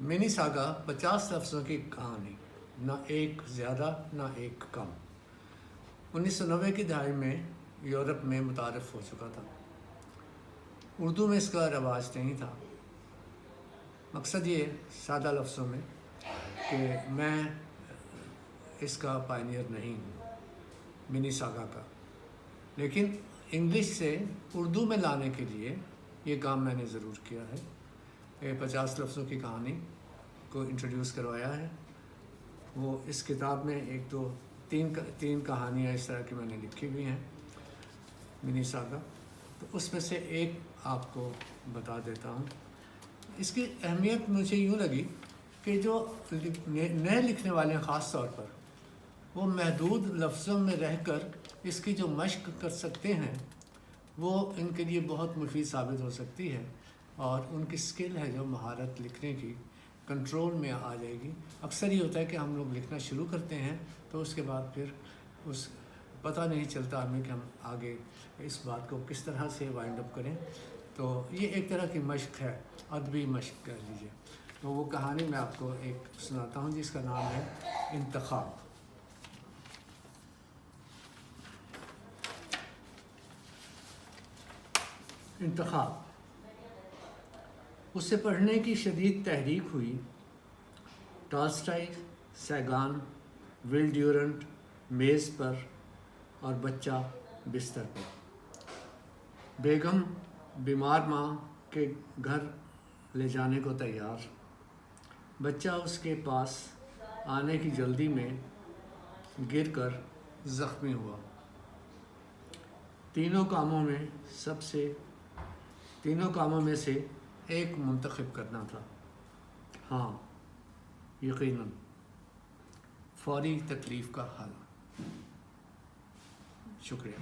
Mini saga 50 लफ्ज़ों की कहानी, ना एक ज़्यादा ना एक कम। 1990 की दहाई में यूरोप में मुतारफ़ हो चुका था। उर्दू में इसका रवाज नहीं था। मकसद ये सादा लफ्ज़ों में कि मैं इसका पायनियर नहीं हूँ मिनी सागा का, लेकिन इंग्लिश से उर्दू में लाने के लिए ये काम मैंने ज़रूर किया है। ये 50 लफ्ज़ों की कहानी को इंट्रोड्यूस करवाया है। वो इस किताब में तीन कहानियाँ इस तरह की मैंने लिखी हुई हैं मिनी सागा, तो उसमें से एक आपको बता देता हूँ। इसकी अहमियत मुझे यूँ लगी कि जो नए लिखने वाले हैं ख़ास तौर पर, वो महदूद लफ्ज़ों में रहकर इसकी जो मश्क कर सकते हैं वो इनके लिए बहुत मुफीद साबित हो सकती है, और उनकी स्किल है जो महारत लिखने की कंट्रोल में आ जाएगी। अक्सर ये होता है कि हम लोग लिखना शुरू करते हैं तो उसके बाद फिर पता नहीं चलता हमें कि हम आगे इस बात को किस तरह से वाइंड अप करें। तो ये एक तरह की मश्क है, अदबी मश्क कह लीजिए। तो वो कहानी मैं आपको एक सुनाता हूँ जिसका नाम है इंतखाब। इंतखाब। उसे पढ़ने की शदीद तहरीक हुई। टॉल्स्टॉय, सैगान, विल ड्यूरेंट मेज़ पर और बच्चा बिस्तर पर। बेगम बीमार माँ के घर ले जाने को तैयार। बच्चा उसके पास आने की जल्दी में गिरकर ज़ख्मी हुआ। तीनों कामों में से एक मुंतखब करना था। हाँ, यकीनन फौरी तकलीफ़ का हल। शुक्रिया।